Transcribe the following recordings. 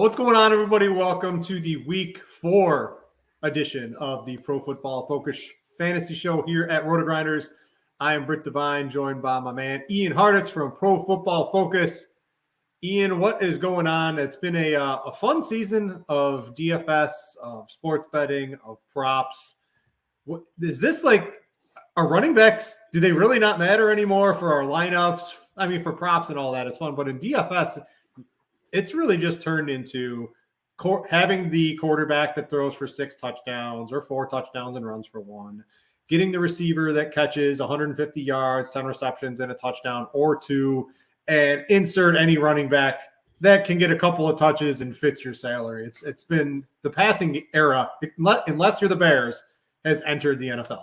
What's going on, everybody? Welcome to the Week 4 edition of the Pro Football Focus Fantasy Show here at RotoGrinders. I am Brit Devine, joined by my man Ian Hartitz from Pro Football Focus. Ian, what is going on? It's been a fun season of DFS, of sports betting, of props. What is this like? Our running backs, do they really not matter anymore for our lineups? I mean, for props and all that, it's fun. But in DFS, it's really just turned into having the quarterback that throws for 6 touchdowns or 4 touchdowns and runs for 1, getting the receiver that catches 150 yards, 10 receptions and a touchdown or 2, and insert any running back that can get a couple of touches and fits your salary. It's been the passing era, unless you're the Bears, has entered the NFL.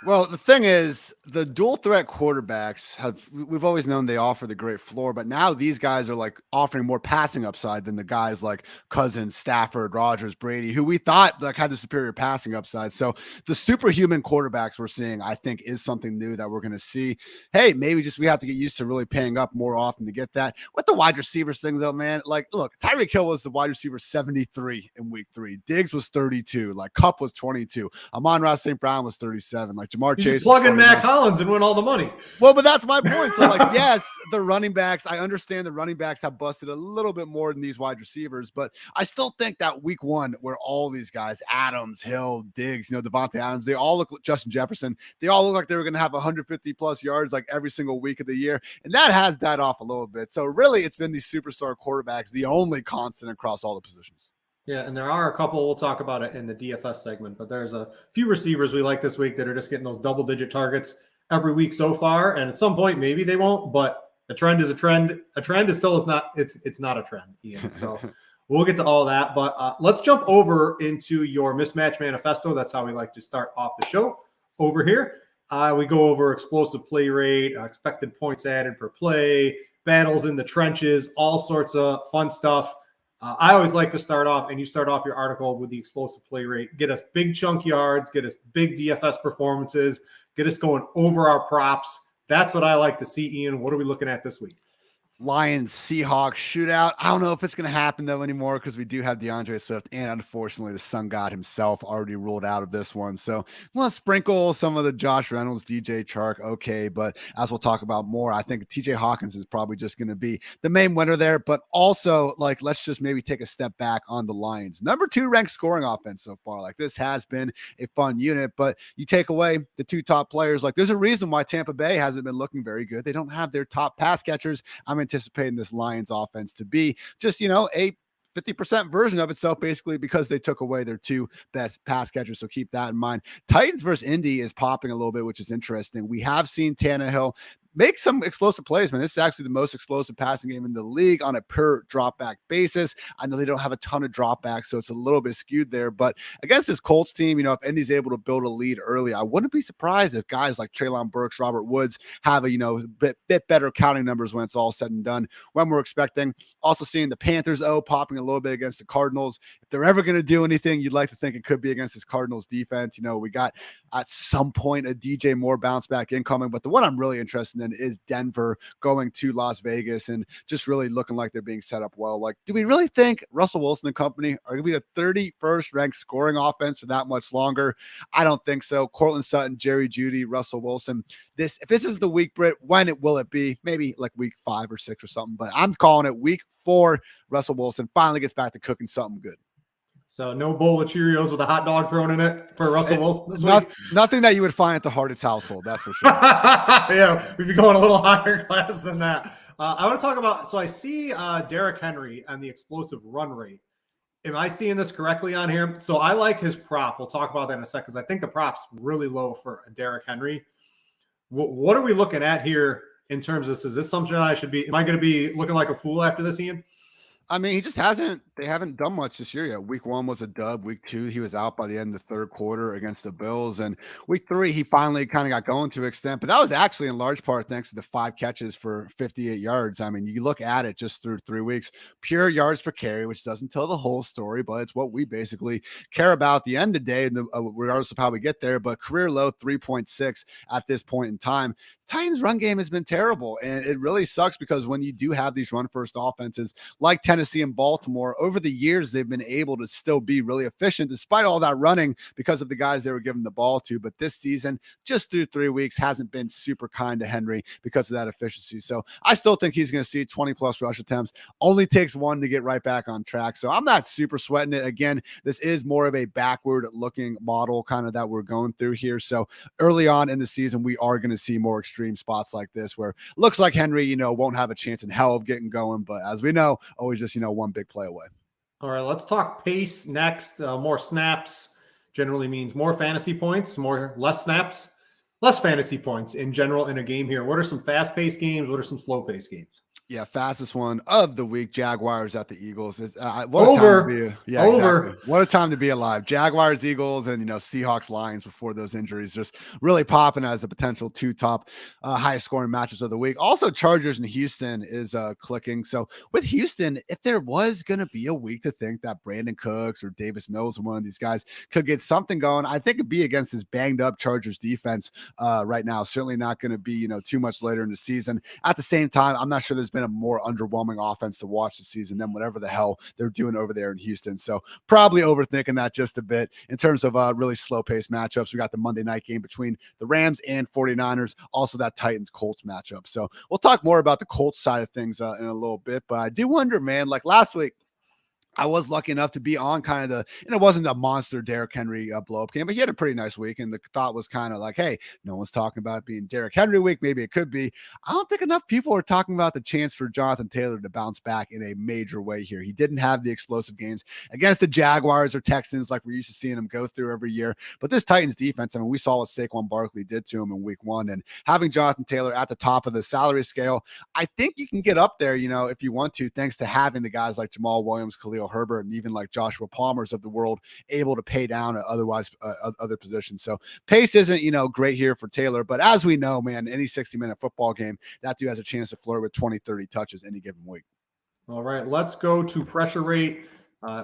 Well, the thing is, the dual threat quarterbacks we've always known they offer the great floor, but now these guys are like offering more passing upside than the guys like Cousins, Stafford, Rodgers, Brady, who we thought like had the superior passing upside. So the superhuman quarterbacks we're seeing, I think, is something new that we're going to see. Hey, maybe just we have to get used to really paying up more often to get that. With the wide receivers thing, though, man, like, look, Tyreek Hill was the wide receiver 73 in week 3. Diggs was 32. Like, Kupp was 22. Amon-Ra St. Brown was 37. Like, Jamar Chase. Plug in Mac Hollins and win all the money. Well, but that's my point. So, like, yes, the running backs, I understand the running backs have busted a little bit more than these wide receivers, but I still think that week 1, where all these guys, Adams, Hill, Diggs, Devontae Adams, they all look like Justin Jefferson. They all look like they were going to have 150 plus yards like every single week of the year. And that has died off a little bit. So really, it's been these superstar quarterbacks, the only constant across all the positions. Yeah, and there are a couple, we'll talk about it in the DFS segment, but there's a few receivers we like this week that are just getting those double-digit targets every week so far, and at some point, maybe they won't, but a trend is a trend. A trend is still not, it's not a trend, Ian, so we'll get to all that, but let's jump over into your Mismatch manifesto. That's how we like to start off the show over here. We go over explosive play rate, expected points added per play, battles in the trenches, all sorts of fun stuff. I always like to start off, and you start off your article with the explosive play rate. Get us big chunk yards, get us big DFS performances, get us going over our props. That's what I like to see, Ian. What are we looking at this week? Lions Seahawks shootout. I don't know if it's going to happen though anymore because we do have DeAndre Swift and unfortunately the sun god himself already ruled out of this one. So we'll sprinkle some of the Josh Reynolds, DJ Chark. Okay. But as we'll talk about more, I think TJ Hawkins is probably just going to be the main winner there, but also like, let's just maybe take a step back on the Lions. Number 2 ranked scoring offense so far. Like this has been a fun unit, but you take away the 2 top players. Like there's a reason why Tampa Bay hasn't been looking very good. They don't have their top pass catchers. I'm anticipating this Lions offense to be just, a 50% version of itself, basically, because they took away their 2 best pass catchers. So keep that in mind. Titans versus Indy is popping a little bit, which is interesting. We have seen Tannehill make some explosive plays, man. This is actually the most explosive passing game in the league on a per drop back basis. I know they don't have a ton of dropbacks, so it's a little bit skewed there. But against this Colts team, if Indy's able to build a lead early, I wouldn't be surprised if guys like Treylon Burks, Robert Woods have a bit better counting numbers when it's all said and done. When we're expecting, also seeing the Panthers popping a little bit against the Cardinals. If they're ever going to do anything, you'd like to think it could be against this Cardinals defense. We got at some point a DJ Moore bounce back incoming, but the one I'm really interested in is Denver going to Las Vegas and just really looking like they're being set up well. Like, do we really think Russell Wilson and company are going to be the 31st ranked scoring offense for that much longer? I don't think so. Cortland Sutton, Jerry Jeudy, Russell Wilson. If this is the week, Britt, when will it be? Maybe like week 5 or 6 or something, but I'm calling it week 4. Russell Wilson finally gets back to cooking something good. So no bowl of Cheerios with a hot dog thrown in it for Russell Wilson this week? Nothing that you would find at the Hartitz household, that's for sure. Yeah, we'd be going a little higher class than that. I want to talk about, so I see Derrick Henry and the explosive run rate. Am I seeing this correctly on here? So I like his prop. We'll talk about that in a second because I think the prop's really low for Derrick Henry. What are we looking at here in terms of this? Is this something I should be, am I going to be looking like a fool after this, Ian? I mean, they haven't done much this year yet. Week 1 was a dub. Week 2, he was out by the end of the 3rd quarter against the Bills. And week 3, he finally kind of got going to an extent, but that was actually in large part thanks to the 5 catches for 58 yards. I mean, you look at it just through 3 weeks, pure yards per carry, which doesn't tell the whole story, but it's what we basically care about at the end of the day, regardless of how we get there. But career low 3.6 at this point in time. Titans run game has been terrible, and it really sucks because when you do have these run first offenses like Tennessee and Baltimore, over the years they've been able to still be really efficient despite all that running because of the guys they were giving the ball to. But this season, just through 3 weeks, hasn't been super kind to Henry because of that efficiency. So I still think he's going to see 20 plus rush attempts. Only takes one to get right back on track. So I'm not super sweating it. Again, this is more of a backward looking model kind of that we're going through here. So early on in the season, we are going to see more extreme spots like this where looks like Henry, won't have a chance in hell of getting going. But as we know, always just, one big play away. All right, let's talk pace next. More snaps generally means more fantasy points, less snaps, less fantasy points in general in a game here. What are some fast-paced games? What are some slow-paced games? Yeah, fastest one of the week, Jaguars at the Eagles. It's what over. A time to be, over. Exactly. What a time to be alive. Jaguars, Eagles, and Seahawks, Lions before those injuries just really popping as the potential 2 top highest scoring matches of the week. Also, Chargers and Houston is clicking. So with Houston, if there was going to be a week to think that Brandon Cooks or Davis Mills or one of these guys could get something going, I think it'd be against this banged up Chargers defense right now. Certainly not going to be, too much later in the season. At the same time, I'm not sure there's been a more underwhelming offense to watch this season than whatever the hell they're doing over there in Houston. So probably overthinking that just a bit in terms of really slow paced matchups. We got the Monday night game between the Rams and 49ers, also that Titans Colts matchup. So we'll talk more about the Colts side of things in a little bit, but I do wonder, man, like last week, I was lucky enough to be on kind of and it wasn't a monster Derrick Henry blow up game, but he had a pretty nice week. And the thought was kind of like, hey, no one's talking about it being Derrick Henry week. Maybe it could be. I don't think enough people are talking about the chance for Jonathan Taylor to bounce back in a major way here. He didn't have the explosive games against the Jaguars or Texans like we're used to seeing him go through every year. But this Titans defense, I mean, we saw what Saquon Barkley did to him in week 1. And having Jonathan Taylor at the top of the salary scale, I think you can get up there, if you want to, thanks to having the guys like Jamal Williams, Khalil Herbert, and even like Joshua Palmer's of the world able to pay down otherwise other positions. So pace isn't, great here for Taylor, but as we know, man, any 60-minute football game, that dude has a chance to flirt with 20, 30 touches any given week. All right, let's go to pressure rate.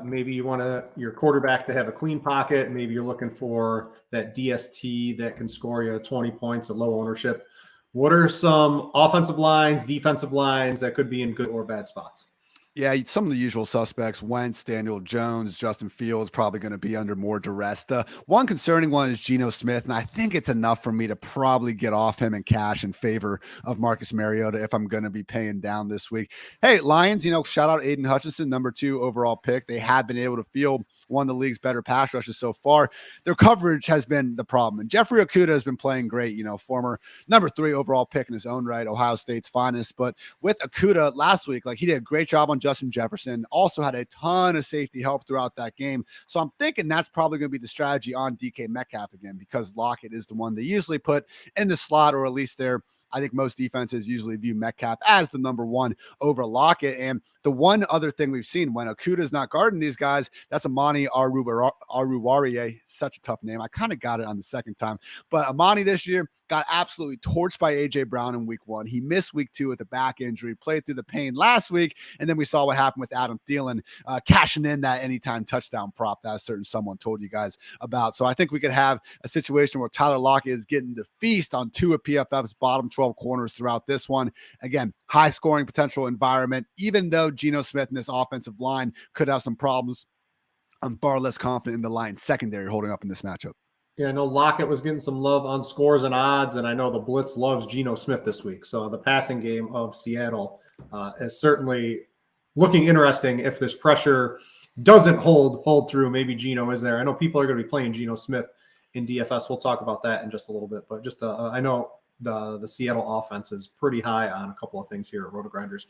Maybe you want your quarterback to have a clean pocket. Maybe you're looking for that DST that can score you 20 points at low ownership. What are some offensive lines, defensive lines that could be in good or bad spots? Yeah, some of the usual suspects, Wentz, Daniel Jones, Justin Fields, probably going to be under more duress. The one concerning one is Geno Smith, and I think it's enough for me to probably get off him in cash in favor of Marcus Mariota if I'm going to be paying down this week. Hey, Lions, shout out Aiden Hutchinson, number 2 overall pick. They have been able to field one of the league's better pass rushes so far. Their coverage has been the problem. And Jeffrey Okudah has been playing great, former number 3 overall pick in his own right, Ohio State's finest. But with Okudah last week, he did a great job on Justin Jefferson, also had a ton of safety help throughout that game. So I'm thinking that's probably going to be the strategy on DK Metcalf again, because Lockett is the one they usually put in the slot, or at least I think most defenses usually view Metcalf as the number 1 over Lockett. And the one other thing we've seen when Okudah's not guarding these guys, that's Amani Aruwariye. Such a tough name. I kind of got it on the second time. But Amani this year got absolutely torched by A.J. Brown in week 1. He missed week 2 with a back injury, played through the pain last week. And then we saw what happened with Adam Thielen cashing in that anytime touchdown prop that a certain someone told you guys about. So I think we could have a situation where Tyler Lockett is getting to feast on 2 of PFF's bottom 12 corners throughout this one. Again, high scoring potential environment. Even though Geno Smith and this offensive line could have some problems, I'm far less confident in the Lions secondary holding up in this matchup. Yeah, I know Lockett was getting some love on scores and odds, and I know the Blitz loves Geno Smith this week. So the passing game of Seattle is certainly looking interesting. If this pressure doesn't hold through, maybe Geno is there. I know people are going to be playing Geno Smith in DFS. We'll talk about that in just a little bit. But just I know the Seattle offense is pretty high on a couple of things here at RotoGrinders.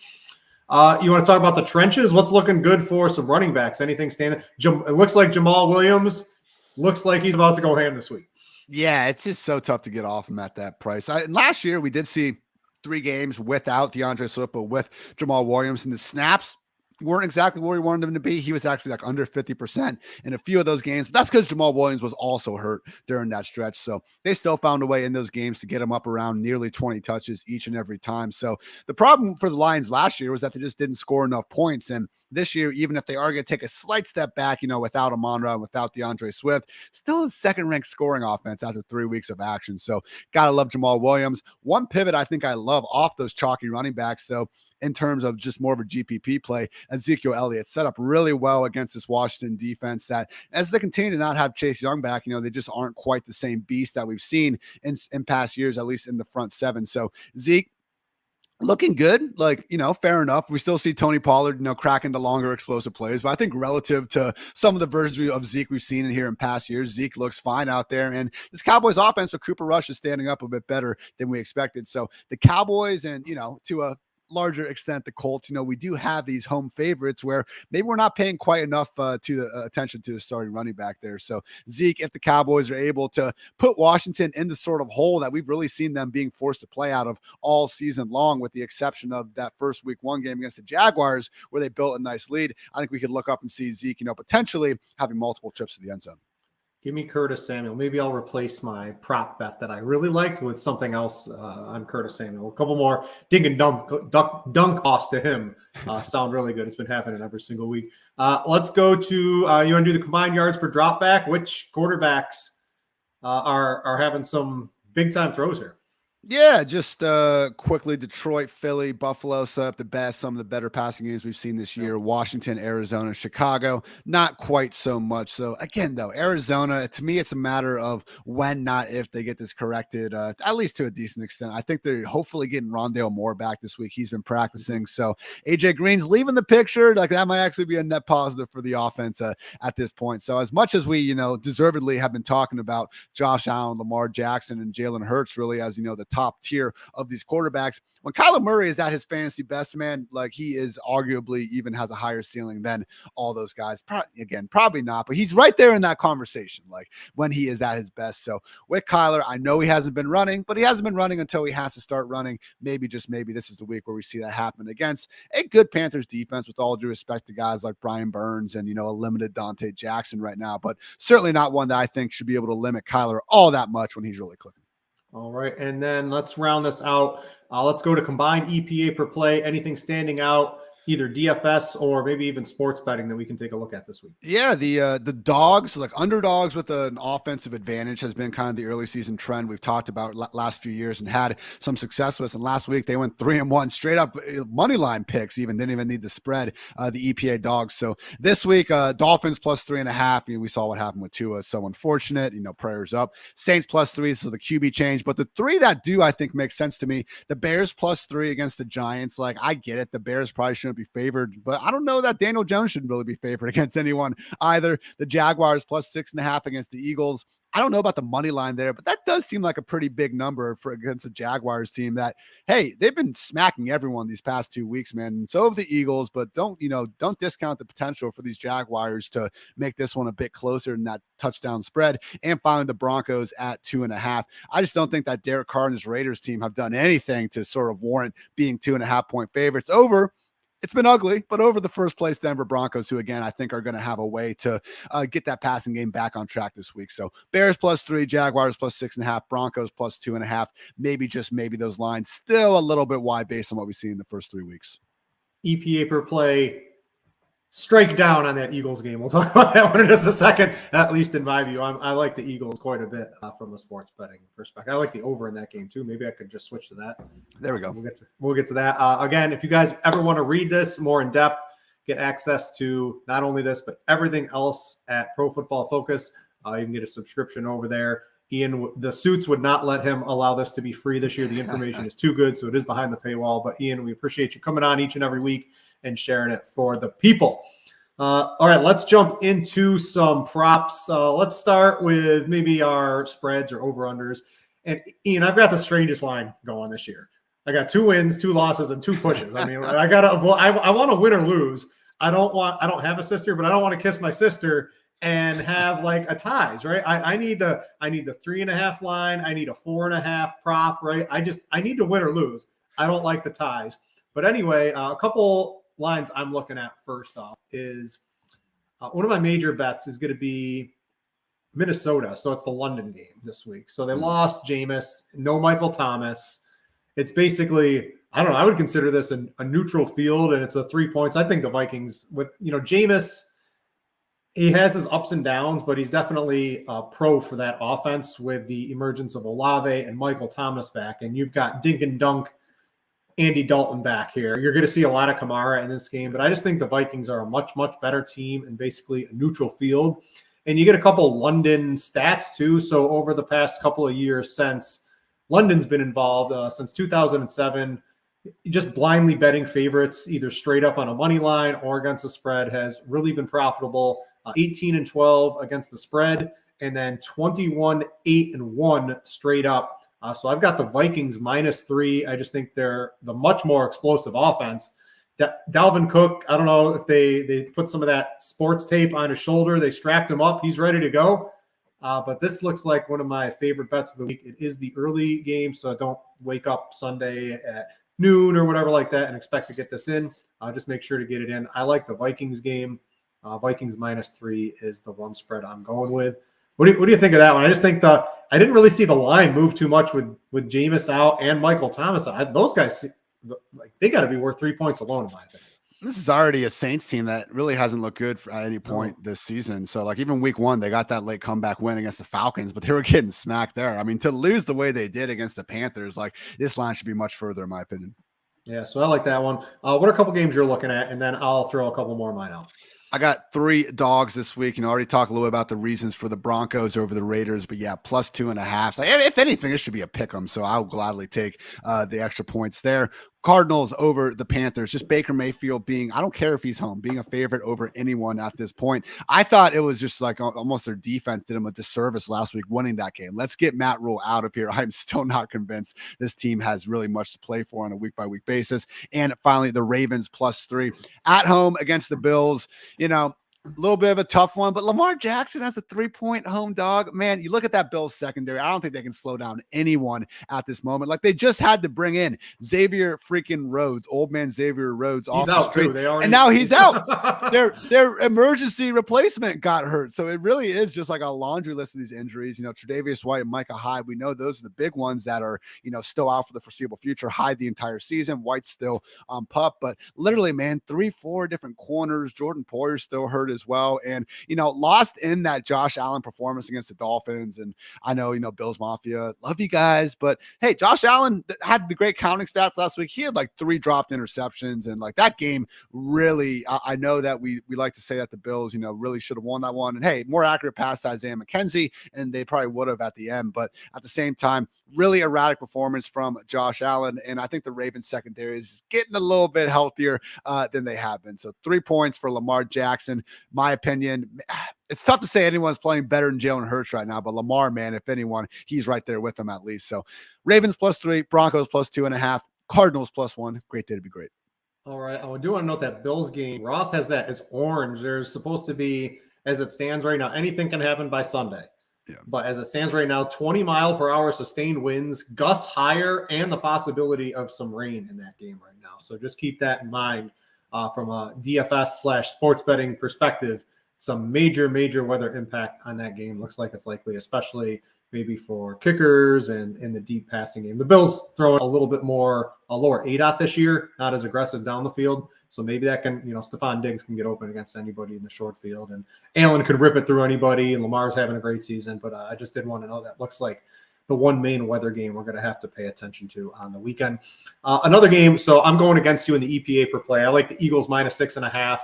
You want to talk about the trenches? What's looking good for some running backs? Anything standing? It looks like Jamal Williams looks like he's about to go ham this week. Yeah, it's just so tough to get off him at that price. Last year, we did see 3 games without DeAndre Swift, but with Jamal Williams, and the snaps weren't exactly where we wanted him to be. He was actually like under 50% in a few of those games. But that's because Jamal Williams was also hurt during that stretch. So they still found a way in those games to get him up around nearly 20 touches each and every time. So the problem for the Lions last year was that they just didn't score enough points. And this year, even if they are going to take a slight step back, without Amon-Ra and without DeAndre Swift, still a second-ranked scoring offense after 3 weeks of action. So gotta love Jamal Williams. One pivot I think I love off those chalky running backs, though, in terms of just more of a GPP play, Ezekiel Elliott set up really well against this Washington defense that as they continue to not have Chase Young back, they just aren't quite the same beast that we've seen in past years, at least in the front seven. So Zeke, looking good, fair enough. We still see Tony Pollard, cracking the longer explosive plays, but I think relative to some of the versions of Zeke we've seen in here in past years, Zeke looks fine out there. And this Cowboys offense with Cooper Rush is standing up a bit better than we expected. So the Cowboys and, to a larger extent, the Colts, we do have these home favorites where maybe we're not paying quite enough to the attention to the starting running back there. So Zeke, if the Cowboys are able to put Washington in the sort of hole that we've really seen them being forced to play out of all season long, with the exception of that first week 1 game against the Jaguars, where they built a nice lead, I think we could look up and see Zeke, potentially having multiple trips to the end zone. Give me Curtis Samuel. Maybe I'll replace my prop bet that I really liked with something else on Curtis Samuel. A couple more ding and dunk offs to him sound really good. It's been happening every single week. Let's go to you want to do the combined yards per drop back? Which quarterbacks are having some big time throws here? Yeah, just quickly, Detroit, Philly, Buffalo set up some of the better passing games we've seen this year. Washington, Arizona, Chicago, not quite so much. So again, though, Arizona, to me, it's a matter of when, not if, they get this corrected, at least to a decent extent. I think they're hopefully getting Rondale Moore back this week. He's been practicing. So AJ Green's leaving the picture. Like, that might actually be a net positive for the offense at this point. So as much as we, deservedly have been talking about Josh Allen, Lamar Jackson, and Jalen Hurts really as, the top tier of these quarterbacks, when Kyler Murray is at his fantasy best, man, like, he is arguably even has a higher ceiling than all those guys. Probably not, but he's right there in that conversation, like, when he is at his best. So with Kyler, I know he hasn't been running, but he hasn't been running until he has to start running. Maybe, just maybe, this is the week where we see that happen against a good Panthers defense, with all due respect to guys like Brian Burns and, a limited Dante Jackson right now, but certainly not one that I think should be able to limit Kyler all that much when he's really clicking. All right, and then let's round this out. Let's go to combined EPA per play. Anything standing out, either DFS or maybe even sports betting, that we can take a look at this week? Yeah, the dogs, like underdogs with an offensive advantage, has been kind of the early season trend we've talked about last few years and had some success with. And last week they went 3-1 straight up money line picks, didn't even need the spread, the EPA dogs. So this week, Dolphins plus 3.5. We saw what happened with Tua. So unfortunate, prayers up. Saints plus 3, so the QB change. But the 3 that do, I think, make sense to me, the Bears plus 3 against the Giants. Like, I get it, the Bears probably shouldn't be favored, but I don't know that Daniel Jones should really be favored against anyone either. The Jaguars plus 6.5 against the Eagles. I don't know about the money line there, but that does seem like a pretty big number for against the Jaguars team that, hey, they've been smacking everyone these past 2 weeks, man. And so have the Eagles, but don't discount the potential for these Jaguars to make this one a bit closer than that touchdown spread. And finally, the Broncos at 2.5. I just don't think that Derek Carr and his Raiders team have done anything to sort of warrant being 2.5 point favorites over. It's been ugly, but over the first place Denver Broncos, who, again, I think are going to have a way to get that passing game back on track this week. So Bears plus 3, Jaguars plus 6.5, Broncos plus 2.5. Maybe, just maybe, those lines still a little bit wide based on what we've seen in the first 3 weeks. EPA per play, strike down on that Eagles game. We'll talk about that one in just a second, at least in my view. I like the Eagles quite a bit from a sports betting perspective. I like the over in that game too. Maybe I could just switch to that. There we go. We'll get to that. Again, if you guys ever want to read this more in depth, get access to not only this, but everything else at Pro Football Focus. You can get a subscription over there. Ian, the suits would not let him allow this to be free this year. The information is too good, so it is behind the paywall. But Ian, we appreciate you coming on each and every week and sharing it for the people. All right, let's jump into some props. Let's start with maybe our spreads or over-unders. And Ian, I've got the strangest line going this year. I got 2 wins, 2 losses, and 2 pushes. I mean, I want to win or lose. I don't have a sister, but I don't want to kiss my sister and have like a ties, right? I need the 3.5 line. I need a 4.5 prop, right? I need to win or lose. I don't like the ties. But anyway, a couple lines I'm looking at first off is one of my major bets is going to be Minnesota. So it's the London game this week. So they lost Jameis, no Michael Thomas. It's basically, I don't know, I would consider this a neutral field, and it's a 3 points. I think the Vikings with, Jameis, he has his ups and downs, but he's definitely a pro for that offense with the emergence of Olave and Michael Thomas back. And you've got dink and dunk Andy Dalton back here. You're going to see a lot of Kamara in this game, but I just think the Vikings are a much, much better team and basically a neutral field. And you get a couple London stats too. So over the past couple of years since London's been involved, since 2007, just blindly betting favorites, either straight up on a money line or against the spread, has really been profitable. 18-12 against the spread, and then 21-8-1 straight up. So I've got the Vikings -3. I just think they're the much more explosive offense. Dalvin Cook, I don't know if they put some of that sports tape on his shoulder. They strapped him up. He's ready to go. But this looks like one of my favorite bets of the week. It is the early game, so don't wake up Sunday at noon or whatever like that and expect to get this in. Just make sure to get it in. I like the Vikings game. Vikings -3 is the one spread I'm going with. What do you think of that one? I just think I didn't really see the line move too much with Jameis out and Michael Thomas out. Those guys, they got to be worth 3 points alone, in my opinion. This is already a Saints team that really hasn't looked good at any point this season. So like even week 1, they got that late comeback win against the Falcons, but they were getting smacked there. I mean, to lose the way they did against the Panthers, like this line should be much further in my opinion. Yeah, so I like that one. What are a couple games you're looking at? And then I'll throw a couple more of mine out. I got 3 dogs this week, and I already talked a little bit about the reasons for the Broncos over the Raiders, but yeah, +2.5. If anything, this should be a pick 'em, so I'll gladly take the extra points there. Cardinals over the Panthers, just Baker Mayfield being, I don't care if he's home, being a favorite over anyone at this point. I thought it was just like almost their defense did him a disservice last week winning that game. Let's get Matt Rule out of here. I'm still not convinced this team has really much to play for on a week-by-week basis. And finally, the Ravens +3 at home against the Bills. A little bit of a tough one, but Lamar Jackson has a 3-point home dog. Man, you look at that Bills secondary. I don't think they can slow down anyone at this moment. Like they just had to bring in Xavier freaking Rhodes, old man Xavier Rhodes. He's out too. And now he's out. Their emergency replacement got hurt. So it really is just like a laundry list of these injuries. Tre'Davious White and Micah Hyde, we know those are the big ones that are, still out for the foreseeable future. Hyde the entire season. White's still on pup, but literally, man, 3-4 different corners. Jordan Poyer's still hurt as well, and lost in that Josh Allen performance against the Dolphins. And I know Bills Mafia, love you guys, but hey, Josh Allen had the great counting stats last week. He had like 3 dropped interceptions, and like that game really, I know that we like to say that the Bills really should have won that one, and hey, more accurate pass to Isaiah McKenzie, and they probably would have at the end, but at the same time, really erratic performance from Josh Allen. And I think the Ravens secondary is getting a little bit healthier than they have been. So 3 points for Lamar Jackson. My opinion, it's tough to say anyone's playing better than Jalen Hurts right now, but Lamar, man, if anyone, he's right there with them at least. So Ravens +3, Broncos +2.5, Cardinals +1. Great day to be great. All right. I do want to note that Bills game, Roth has that as orange. There's supposed to be, as it stands right now, anything can happen by Sunday. Yeah. But as it stands right now, 20-mile-per-hour sustained winds, gusts higher, and the possibility of some rain in that game right now. So just keep that in mind from a DFS/sports betting perspective. Some major weather impact on that game. Looks like it's likely, especially maybe for kickers and in the deep passing game. The Bills throwing a little bit more a lower ADOT this year, not as aggressive down the field. So maybe that can, Stephon Diggs can get open against anybody in the short field, and Allen could rip it through anybody, and Lamar's having a great season. But I just did want to know that looks like the one main weather game we're going to have to pay attention to on the weekend. Another game, so I'm going against you in the EPA per play. I like the Eagles -6.5.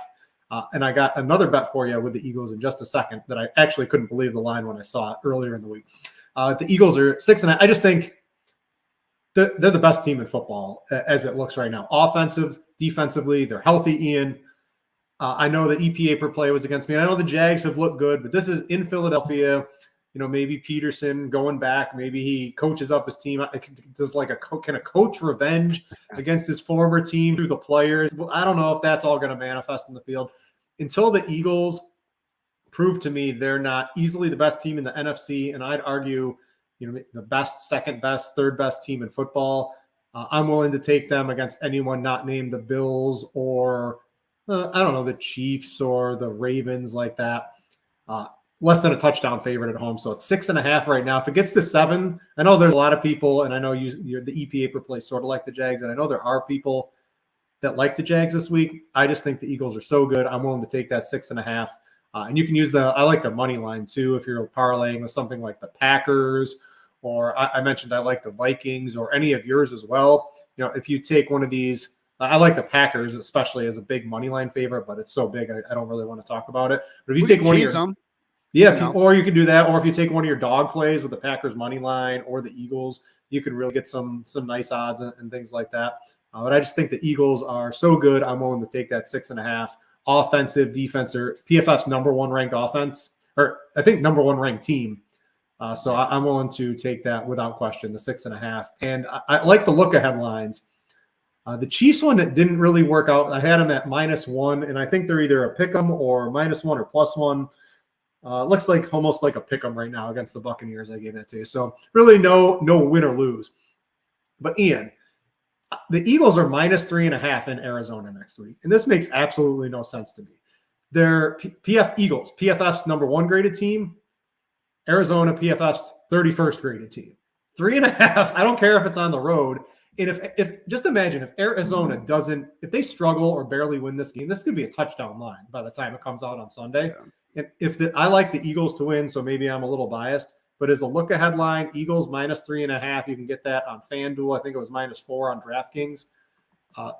And I got another bet for you with the Eagles in just a second that I actually couldn't believe the line when I saw it earlier in the week. The Eagles are 6.5. I just think they're the best team in football as it looks right now. Offensive, defensively, they're healthy, Ian. I know the EPA per play was against me. And I know the Jags have looked good, but this is in Philadelphia. Maybe Peterson going back. Maybe he coaches up his team. Can a coach revenge against his former team through the players? Well, I don't know if that's all going to manifest in the field. Until the Eagles prove to me they're not easily the best team in the NFC, and I'd argue, the best, second best, third best team in football. I'm willing to take them against anyone not named the Bills or I don't know, the Chiefs or the Ravens like that. Less than a touchdown favorite at home. So it's 6.5 right now. If it gets to 7, I know there's a lot of people, and I know you're the EP per play sort of like the Jags, and I know there are people that like the Jags this week. I just think the Eagles are so good. I'm willing to take that 6.5. And you can use I like the money line too if you're parlaying with something like the Packers, or I mentioned I like the Vikings, or any of yours as well. You know, if you take one of these, I like the Packers, especially as a big money line favorite, but it's so big I don't really want to talk about it. But if you take one of your them. Yeah, or you can do that. Or if you take one of your dog plays with the Packers money line or the Eagles, you can really get some nice odds and things like that. But I just think the Eagles are so good. I'm willing to take that 6.5. Offensive, defensive, PFF's number 1 ranked offense, or I think number 1 ranked team. So I'm willing to take that without question, the 6.5. And I like the look ahead lines. The Chiefs one that didn't really work out. I had them at -1, and I think they're either a pick 'em or -1 or +1. Looks like almost like a pick 'em right now against the Buccaneers. I gave that to you. So really no win or lose. But Ian, the Eagles are -3.5 in Arizona next week. And this makes absolutely no sense to me. They're PFF's number 1 graded team. Arizona, PFF's 31st graded team. 3.5. I don't care if it's on the road. And if just imagine if Arizona if they struggle or barely win this game, this could be a touchdown line by the time it comes out on Sunday. Yeah. And I like the Eagles to win, so maybe I'm a little biased, but as a look ahead line, Eagles -3.5. You can get that on Fanduel. I think it was -4 on Draftkings.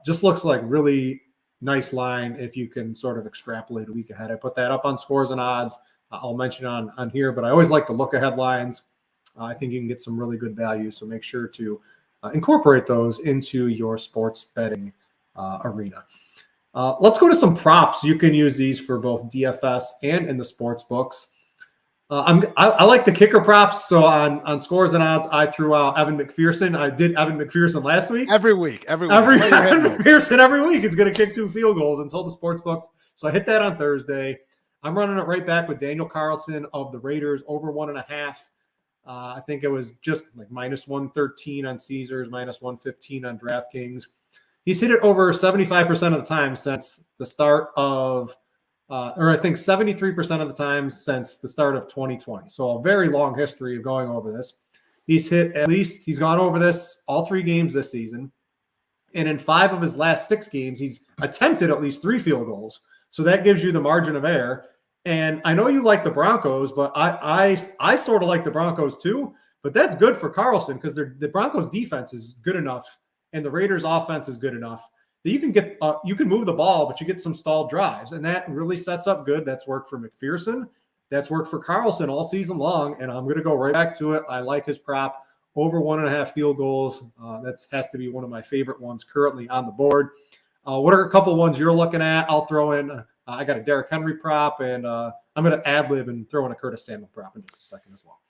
Just looks like really nice line if you can sort of extrapolate a week ahead. I put that up on Scores and Odds. I'll mention on here, but I always like the look ahead lines. I think you can get some really good value, so make sure to incorporate those into your sports betting arena. Let's go to some props. You can use these for both DFS and in the sports books. I like the kicker props. So on Scores and Odds, I threw out Evan McPherson. I did Evan McPherson last week. Every week. Evan McPherson every week is going to kick 2 field goals until the sports books. So I hit that on Thursday. I'm running it right back with Daniel Carlson of the Raiders over 1.5. I think it was just like -113 on Caesars, -115 on DraftKings. He's hit it over 75% of the time since the start of, or I think 73% of the time since the start of 2020. So a very long history of going over this. He's gone over this all 3 games this season. And in 5 of his last 6 games, he's attempted at least 3 field goals. So that gives you the margin of error. And I know you like the Broncos, but I sort of like the Broncos too. But that's good for Carlson because the Broncos defense is good enough and the Raiders offense is good enough that you can move the ball, but you get some stalled drives. And that really sets up good. That's worked for McPherson. That's worked for Carlson all season long. And I'm going to go right back to it. I like his prop over 1.5 field goals. That has to be one of my favorite ones currently on the board. What are a couple ones you're looking at? I'll throw in. I got a Derrick Henry prop, and I'm going to ad-lib and throw in a Curtis Samuel prop in just a second as well.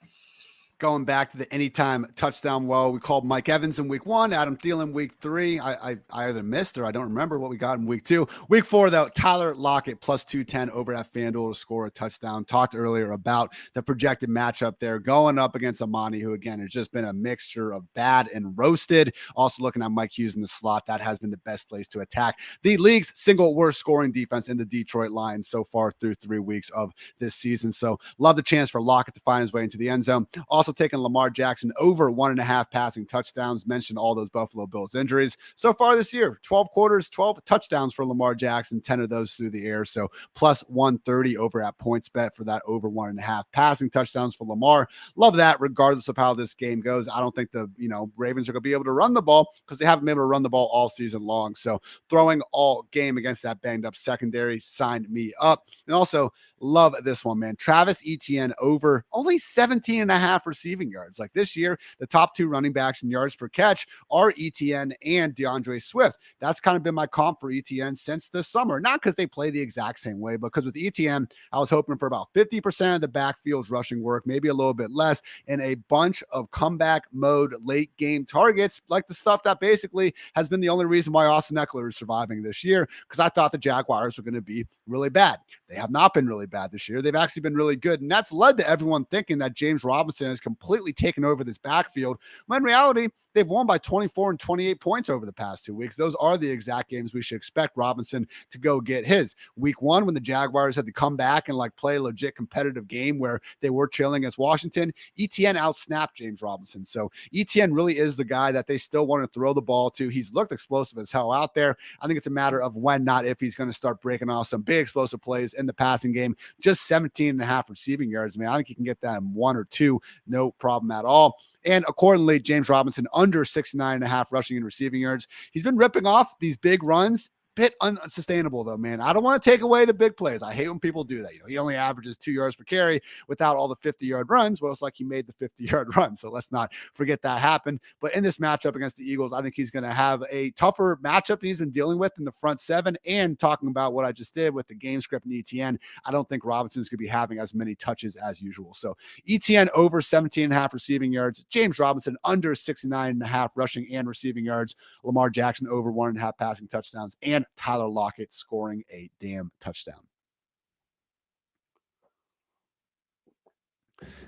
Going back to the anytime touchdown well, we called Mike Evans in week 1, Adam Thielen week 3. I either missed or I don't remember what we got in week 2. Week 4, though, Tyler Lockett plus 210 over at FanDuel to score a touchdown. Talked earlier about the projected matchup there going up against Amani, who, again, has just been a mixture of bad and roasted. Also looking at Mike Hughes in the slot. That has been the best place to attack the league's single worst scoring defense in the Detroit Lions so far through 3 weeks of this season. So love the chance for Lockett to find his way into the end zone. Also taking Lamar Jackson over 1.5 passing touchdowns. Mentioned all those Buffalo Bills injuries so far this year. 12 quarters, 12 touchdowns for Lamar Jackson, 10 of those through the air. So plus 130 over at PointsBet for that over 1.5 passing touchdowns for Lamar. Love that regardless of how this game goes. I don't think the Ravens are going to be able to run the ball because they haven't been able to run the ball all season long. So throwing all game against that banged up secondary signed me up. And also love this one, man. Travis Etienne over only 17.5 receiving yards. Like this year, the top 2 running backs in yards per catch are Etienne and DeAndre Swift. That's kind of been my comp for Etienne since the summer. Not because they play the exact same way, but because with Etienne, I was hoping for about 50% of the backfield's rushing work, maybe a little bit less, and a bunch of comeback mode late game targets, like the stuff that basically has been the only reason why Austin Eckler is surviving this year, because I thought the Jaguars were going to be really bad. They have not been really bad this year. They've actually been really good. And that's led to everyone thinking that James Robinson has completely taken over this backfield, when in reality, they've won by 24 and 28 points over the past 2 weeks. Those are the exact games we should expect Robinson to go get his. Week 1, when the Jaguars had to come back and like play a legit competitive game where they were trailing against Washington, ETN outsnapped James Robinson. So ETN really is the guy that they still want to throw the ball to. He's looked explosive as hell out there. I think it's a matter of when, not if, he's going to start breaking off some big explosive plays in the passing game. Just 17 and a half receiving yards. I mean, I think he can get that in 1 or 2, no problem at all. And accordingly, James Robinson under 69 and a half rushing and receiving yards. He's been ripping off these big runs. Bit unsustainable though, man. I don't want to take away the big plays. I hate when people do that. He only averages 2 yards per carry without all the 50-yard runs. Well, it's like he made the 50-yard run. So let's not forget that happened. But in this matchup against the Eagles, I think he's going to have a tougher matchup that he's been dealing with in the front 7. And talking about what I just did with the game script and ETN, I don't think Robinson's going to be having as many touches as usual. So ETN over 17 and a half receiving yards. James Robinson under 69 and a half rushing and receiving yards. Lamar Jackson over 1.5 passing touchdowns, and Tyler Lockett scoring a damn touchdown.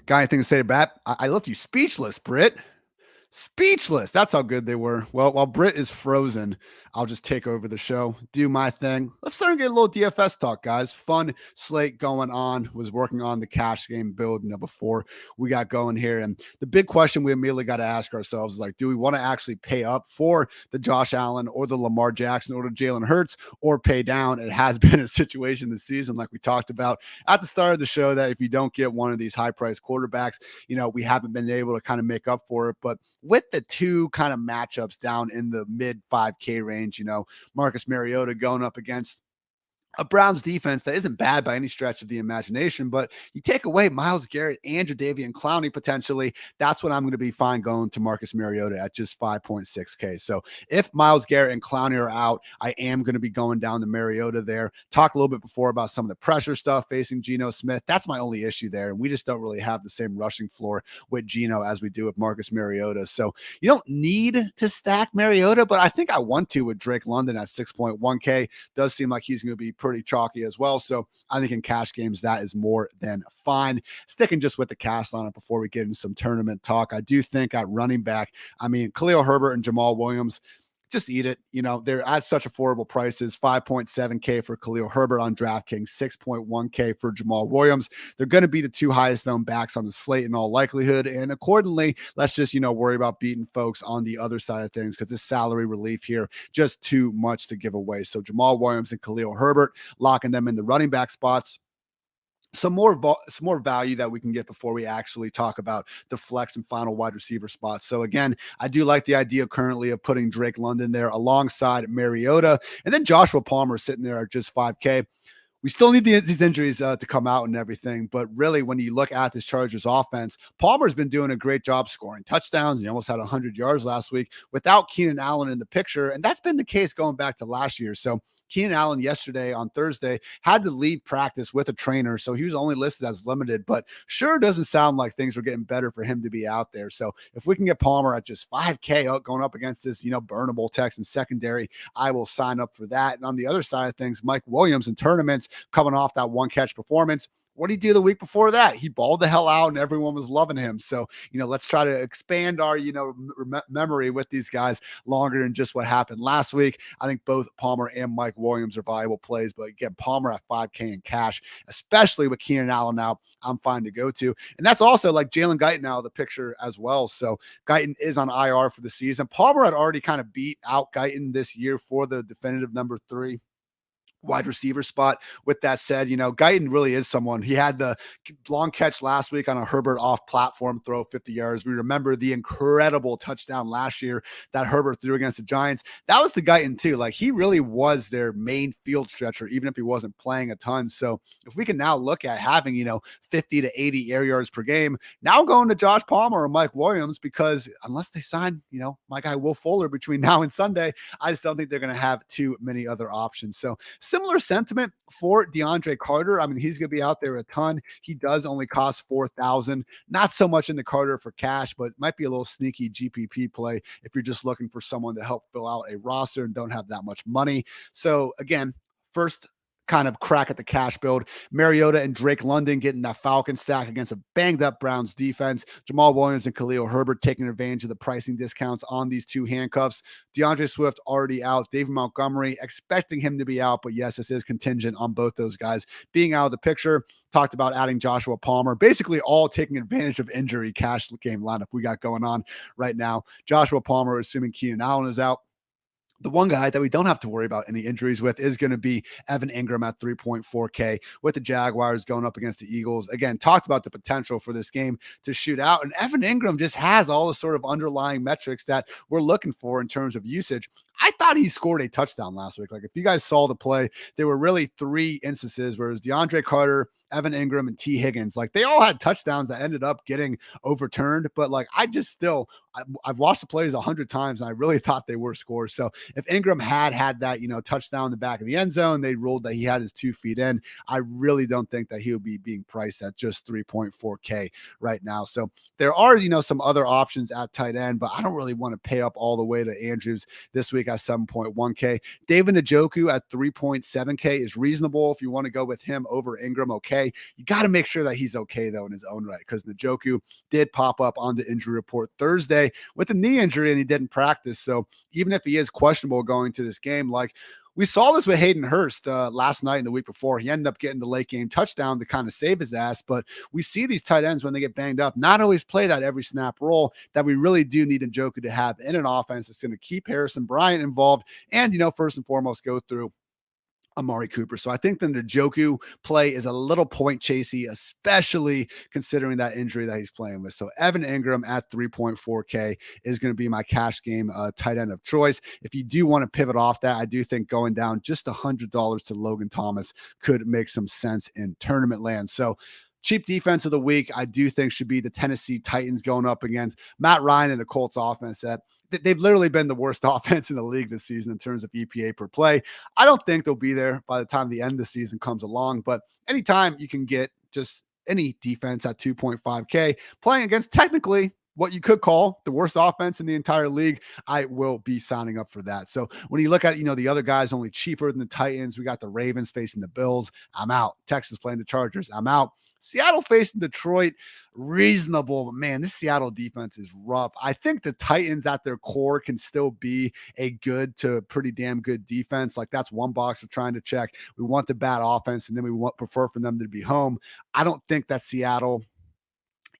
Got anything to say to that? I left you speechless, Britt. Speechless. That's how good they were. Well, while Britt is frozen, I'll just take over the show, do my thing. Let's start and get a little DFS talk, guys. Fun slate going on. Was working on the cash game build, before we got going here. And the big question we immediately got to ask ourselves is like, do we want to actually pay up for the Josh Allen or the Lamar Jackson or the Jalen Hurts, or pay down? It has been a situation this season, like we talked about at the start of the show, that if you don't get one of these high-priced quarterbacks, we haven't been able to kind of make up for it. But with the 2 kind of matchups down in the mid 5K range, Marcus Mariota going up against a Browns defense that isn't bad by any stretch of the imagination, but you take away Myles Garrett and Jadeveon Clowney potentially, that's when I'm going to be fine going to Marcus Mariota at just 5.6K. So if Myles Garrett and Clowney are out, I am going to be going down to Mariota there. Talk a little bit before about some of the pressure stuff facing Geno Smith. That's my only issue there. And we just don't really have the same rushing floor with Geno as we do with Marcus Mariota. So you don't need to stack Mariota, but I think I want to with Drake London at 6.1K. Does seem like he's going to be pretty chalky as well. So I think in cash games, that is more than fine. Sticking just with the cash lineup before we get into some tournament talk, I do think at running back, Khalil Herbert and Jamal Williams, just eat it. They're at such affordable prices. 5.7K for Khalil Herbert on DraftKings, 6.1K for Jamal Williams. They're going to be the 2 highest owned backs on the slate in all likelihood. And accordingly, let's just, worry about beating folks on the other side of things, because this salary relief here, just too much to give away. So Jamal Williams and Khalil Herbert, locking them in the running back spots. Some more value that we can get before we actually talk about the flex and final wide receiver spots. So again, I do like the idea currently of putting Drake London there alongside Mariota, and then Joshua Palmer sitting there at just 5K. We still need these injuries to come out and everything. But really, when you look at this Chargers offense, Palmer's been doing a great job scoring touchdowns. He almost had 100 yards last week without Keenan Allen in the picture. And that's been the case going back to last year. So Keenan Allen yesterday on Thursday had to leave practice with a trainer. So he was only listed as limited, but sure doesn't sound like things were getting better for him to be out there. So if we can get Palmer at just 5K going up against this, burnable Texans secondary, I will sign up for that. And on the other side of things, Mike Williams in tournaments, coming off that 1-catch performance. What did he do the week before that? He balled the hell out and everyone was loving him. So, let's try to expand our, memory with these guys longer than just what happened last week. I think both Palmer and Mike Williams are valuable plays, but again, Palmer at 5K in cash, especially with Keenan Allen now, I'm fine to go to. And that's also like Jalen Guyton now, the picture as well. So Guyton is on IR for the season. Palmer had already kind of beat out Guyton this year for the definitive number 3 wide receiver spot. With that said, Guyton really is someone. He had the long catch last week on a Herbert off platform throw, 50 yards. We remember the incredible touchdown last year that Herbert threw against the Giants. That was the Guyton too. Like, he really was their main field stretcher, even if he wasn't playing a ton. So if we can now look at having, 50 to 80 air yards per game, now going to Josh Palmer or Mike Williams, because unless they sign, my guy Will Fuller between now and Sunday, I just don't think they're going to have too many other options. So similar sentiment for DeAndre Carter. He's going to be out there a ton. He does only cost $4,000. Not so much in the Carter for cash, but might be a little sneaky GPP play if you're just looking for someone to help fill out a roster and don't have that much money. So again, first kind of crack at the cash build. Mariota and Drake London getting that Falcon stack against a banged up Browns defense. Jamal Williams and Khalil Herbert taking advantage of the pricing discounts on these two handcuffs. DeAndre Swift already out. David Montgomery, expecting him to be out, but yes, this is contingent on both those guys being out of the picture. Talked about adding Joshua Palmer, basically all taking advantage of injury cash game lineup we got going on right now. Joshua Palmer, assuming Keenan Allen is out. The one guy that we don't have to worry about any injuries with is going to be Evan Ingram at 3.4K with the Jaguars going up against the Eagles. Again, talked about the potential for this game to shoot out. And Evan Ingram just has all the sort of underlying metrics that we're looking for in terms of usage. I thought he scored a touchdown last week. Like if you guys saw the play, there were really 3 instances where it was DeAndre Carter, Evan Ingram, and T. Higgins. Like they all had touchdowns that ended up getting overturned. But like I've watched the plays 100 times and I really thought they were scores. So if Ingram had that, touchdown in the back of the end zone, they ruled that he had his 2 feet in. I really don't think that he would be being priced at just 3.4K right now. So there are, some other options at tight end, but I don't really want to pay up all the way to Andrews this week at 7.1K. David Njoku at 3.7K is reasonable if you want to go with him over Ingram. Okay. You got to make sure that he's okay though in his own right, because Njoku did pop up on the injury report Thursday with a knee injury and he didn't practice. So even if he is questionable going to this game, like we saw this with Hayden Hurst last night and the week before, he ended up getting the late game touchdown to kind of save his ass. But we see these tight ends when they get banged up, not always play that every snap role that we really do need Njoku to have in an offense that's going to keep Harrison Bryant involved and, first and foremost, go through Amari Cooper. So I think the Njoku play is a little point chasey, especially considering that injury that he's playing with. So Evan Ingram at 3.4K is going to be my cash game tight end of choice. If you do want to pivot off that, I do think going down just $100 to Logan Thomas could make some sense in tournament land. So cheap defense of the week, I do think should be the Tennessee Titans going up against Matt Ryan and the Colts offense that they've literally been the worst offense in the league this season in terms of EPA per play. I don't think they'll be there by the time the end of the season comes along, but anytime you can get just any defense at 2.5K playing against technically what you could call the worst offense in the entire league, I will be signing up for that. So when you look at, the other guys only cheaper than the Titans, we got the Ravens facing the Bills. I'm out. Texas playing the Chargers. I'm out. Seattle facing Detroit. Reasonable, but man, this Seattle defense is rough. I think the Titans at their core can still be a good to pretty damn good defense. Like that's one box we're trying to check. We want the bad offense, and then we prefer for them to be home. I don't think that Seattle,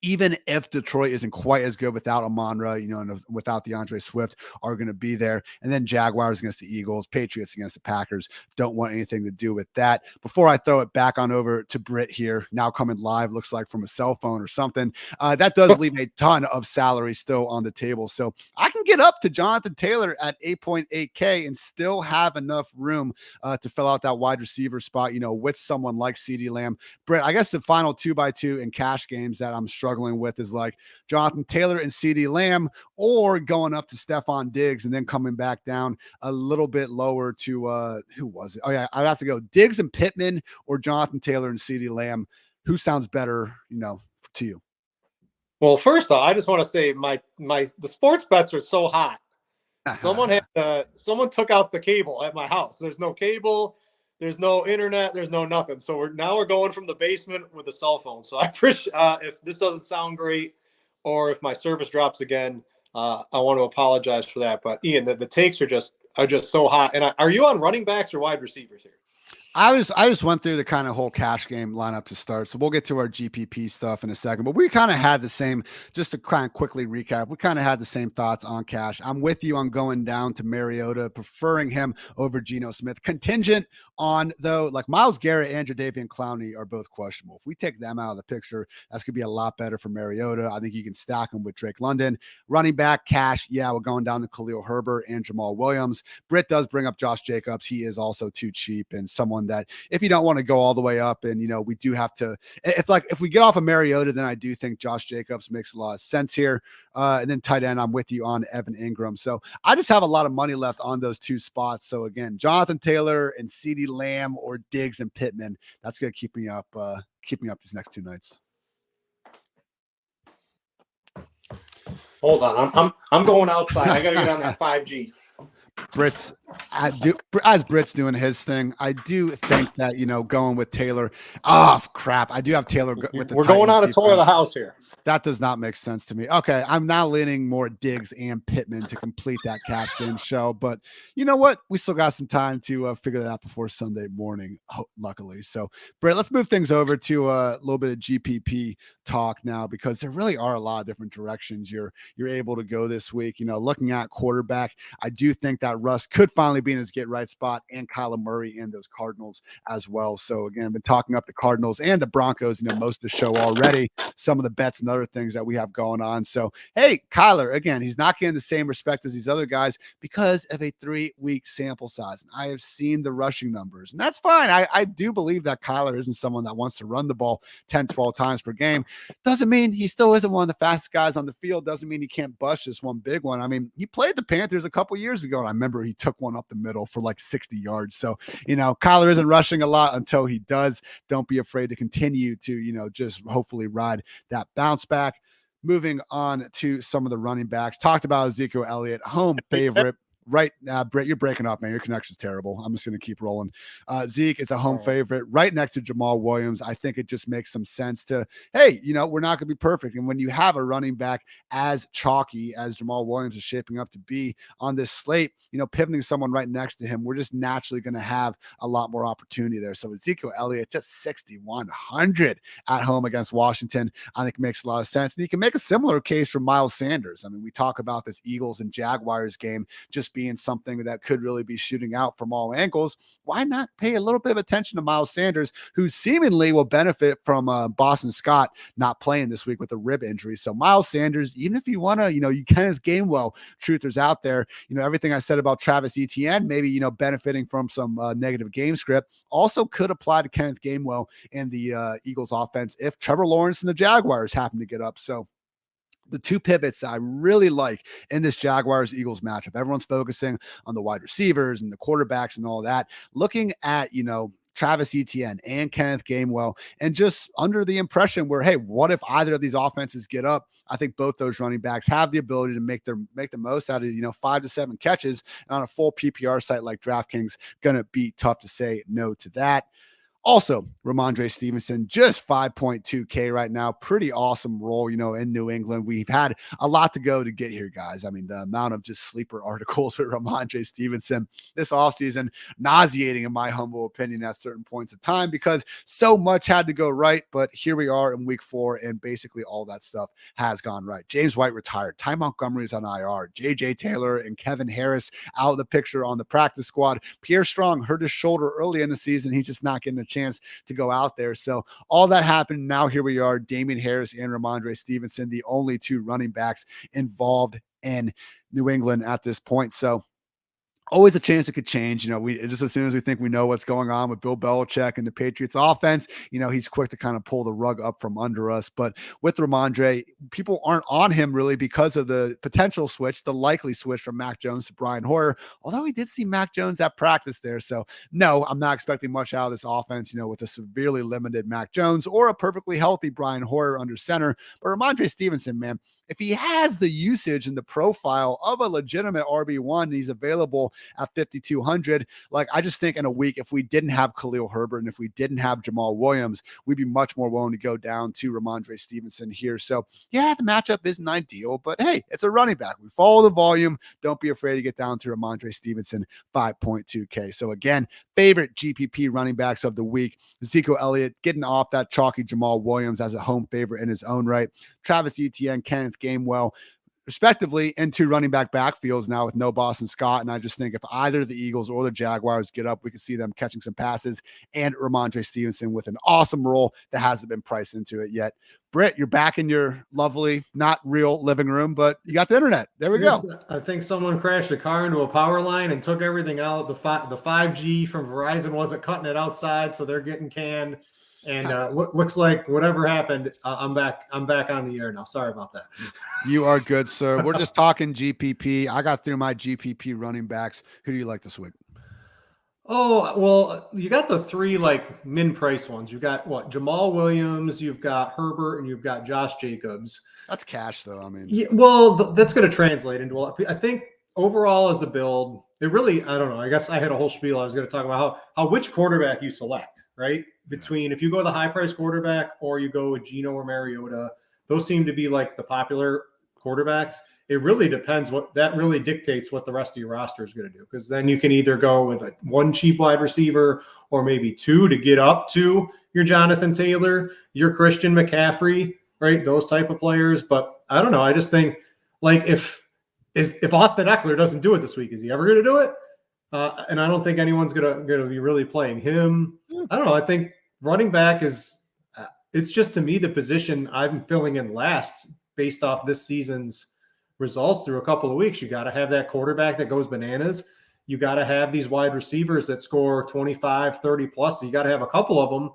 even if Detroit isn't quite as good without Amon-Ra, and without DeAndre Swift, are going to be there. And then Jaguars against the Eagles, Patriots against the Packers. Don't want anything to do with that. Before I throw it back on over to Brit here, now coming live, looks like from a cell phone or something, that does leave a ton of salary still on the table. So I can get up to Jonathan Taylor at 8.8K and still have enough room to fill out that wide receiver spot, with someone like CeeDee Lamb. Brit, I guess the final 2x2 in cash games that I'm struggling with is like Jonathan Taylor and CeeDee Lamb, or going up to Stephon Diggs and then coming back down a little bit lower to who was it? Oh yeah, I'd have to go Diggs and Pittman or Jonathan Taylor and CeeDee Lamb. Who sounds better, to you? Well, first off, I just want to say the sports bets are so hot. Someone took out the cable at my house. There's no cable. There's no internet. There's no nothing. So we're going from the basement with a cell phone. So I appreciate if this doesn't sound great or if my service drops again, I want to apologize for that. But Ian, the takes are just so hot. And are you on running backs or wide receivers here? I just went through the kind of whole cash game lineup to start. So we'll get to our GPP stuff in a second, but we kind of had the same, just to kind of quickly recap, we kind of had the same thoughts on cash. I'm with you on going down to Mariota, preferring him over Geno Smith. Contingent on, though, like Myles Garrett and Jadeveon Clowney are both questionable. If we take them out of the picture, that's going to be a lot better for Mariota. I think you can stack him with Drake London. Running back, cash, yeah, we're going down to Khalil Herbert and Jamal Williams. Britt does bring up Josh Jacobs. He is also too cheap and someone that if you don't want to go all the way up, and we do have to, if we get off of Mariota, then I do think Josh Jacobs makes a lot of sense here. And then tight end, I'm with you on Evan Ingram. So I just have a lot of money left on those two spots. So again, Jonathan Taylor and CeeDee Lamb or Diggs and Pittman, that's going to keep me up these next 2 nights. Hold on, I'm going outside. I got to get on that 5G. Brit's as Brit's doing his thing. I do think that going with Taylor. Oh crap! I do have Taylor with the. We're going Titans on a tour of the defense. house here. That does not make sense to me. Okay, I'm now leaning more Diggs and Pittman to complete that cash game show. But you know what? We still got some time to figure that out before Sunday morning, luckily. So, Britt, let's move things over to a little bit of GPP talk now, because there really are a lot of different directions you're able to go this week. Looking at quarterback, I do think that Russ could finally be in his get right spot, and Kyler Murray and those Cardinals as well. So again, I've been talking up the Cardinals and the Broncos, most of the show already. Some of the bets and other things that we have going on. So, hey, Kyler, again, he's not getting the same respect as these other guys because of a 3-week sample size. And I have seen the rushing numbers, and that's fine. I do believe that Kyler isn't someone that wants to run the ball 10, 12 times per game. Doesn't mean he still isn't one of the fastest guys on the field. Doesn't mean he can't bust this one big one. I mean, he played the Panthers a couple years ago, and I remember he took one up the middle for like 60 yards. So, Kyler isn't rushing a lot until he does. Don't be afraid to continue to, just hopefully ride that bounce back. Moving on to some of the running backs. Talked about Ezekiel Elliott, home favorite. Right now, Brett, you're breaking up, man. Your connection's terrible. I'm just going to keep rolling. Zeke is a home favorite right next to Jamal Williams. I think it just makes some sense to, hey, we're not going to be perfect. And when you have a running back as chalky as Jamal Williams is shaping up to be on this slate, pivoting someone right next to him, we're just naturally going to have a lot more opportunity there. So Ezekiel Elliott, just 6,100 at home against Washington, I think makes a lot of sense. And you can make a similar case for Miles Sanders. I mean, we talk about this Eagles and Jaguars game just being something that could really be shooting out from all angles. Why not pay a little bit of attention to Miles Sanders, who seemingly will benefit from Boston Scott not playing this week with a rib injury? So Miles Sanders, even if you want to, you Kenneth Gainwell truthers out there, everything I said about Travis Etienne, maybe, benefiting from some negative game script, also could apply to Kenneth Gainwell and the Eagles offense if Trevor Lawrence and the Jaguars happen to get up. So the two pivots that I really like in this Jaguars-Eagles matchup, everyone's focusing on the wide receivers and the quarterbacks and all that. Looking at, Travis Etienne and Kenneth Gainwell, and just under the impression where, hey, what if either of these offenses get up? I think both those running backs have the ability to make the most out of 5 to 7 catches. And on a full PPR site like DraftKings, gonna be tough to say no to that. Also, Ramondre Stevenson, just 5.2K right now. Pretty awesome role, in New England. We've had a lot to go to get here, guys. I mean, the amount of just sleeper articles for Ramondre Stevenson this offseason, nauseating in my humble opinion at certain points of time, because so much had to go right. But here we are in week 4, and basically all that stuff has gone right. James White retired. Ty Montgomery is on IR. JJ Taylor and Kevin Harris out of the picture on the practice squad. Pierre Strong hurt his shoulder early in the season. He's just not getting a chance to go out there. So all that happened. Now here we are, Damian Harris and Ramondre Stevenson, the only 2 running backs involved in New England at this point. So always a chance it could change. We just, as soon as we think we know what's going on with Bill Belichick and the Patriots offense, he's quick to kind of pull the rug up from under us. But with Ramondre, people aren't on him really because of the potential switch, the likely switch from Mac Jones to Brian Hoyer, although we did see Mac Jones at practice there. So no, I'm not expecting much out of this offense, with a severely limited Mac Jones or a perfectly healthy Brian Hoyer under center. But Ramondre Stevenson, man, if he has the usage and the profile of a legitimate RB1 and he's available at 5,200, like, I just think in a week, if we didn't have Khalil Herbert and if we didn't have Jamal Williams, we'd be much more willing to go down to Ramondre Stevenson here. So yeah, the matchup isn't ideal, but hey, it's a running back. We follow the volume. Don't be afraid to get down to Ramondre Stevenson, 5.2K. So again, favorite GPP running backs of the week: Ezekiel Elliott getting off that chalky Jamal Williams as a home favorite in his own right. Travis Etienne, Kenneth Gainwell, respectively, in 2 running back backfields now with no Boston Scott. And I just think if either the Eagles or the Jaguars get up, we could see them catching some passes, and Ramondre Stevenson with an awesome role that hasn't been priced into it yet. Britt, you're back in your lovely, not real living room, but you got the internet. There we go. I think someone crashed a car into a power line and took everything out. The 5G from Verizon wasn't cutting it outside, so they're getting canned. And looks like whatever happened, I'm back on the air now. Sorry about that. You are good, sir. We're just talking GPP. I got through my GPP running backs. Who do you like this week? Oh, well, you got the 3 like min price ones. You've got what? Jamal Williams, you've got Herbert, and you've got Josh Jacobs. That's cash, though. I mean, yeah, well, that's going to translate into. I think overall as a build, it really, I don't know. I guess I had a whole spiel. I was going to talk about how which quarterback you select, right? Between if you go with a high price quarterback or you go with Geno or Mariota, those seem to be like the popular quarterbacks. It really depends that really dictates what the rest of your roster is going to do. Because then you can either go with one cheap wide receiver or maybe two to get up to your Jonathan Taylor, your Christian McCaffrey, right? Those type of players. But I don't know. I just think like if Austin Eckler doesn't do it this week, is he ever going to do it? And I don't think anyone's going to be really playing him. I don't know. I think running back it's just to me the position I'm filling in last based off this season's results through a couple of weeks. You got to have that quarterback that goes bananas. You got to have these wide receivers that score 25, 30 plus. So you got to have a couple of them.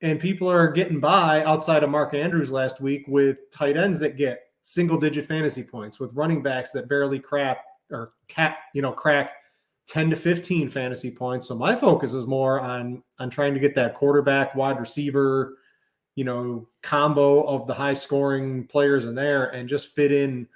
And people are getting by outside of Mark Andrews last week with tight ends that get single-digit fantasy points, with running backs that barely crack 10 to 15 fantasy points. So my focus is more on trying to get that quarterback, wide receiver, combo of the high-scoring players in there and just fit in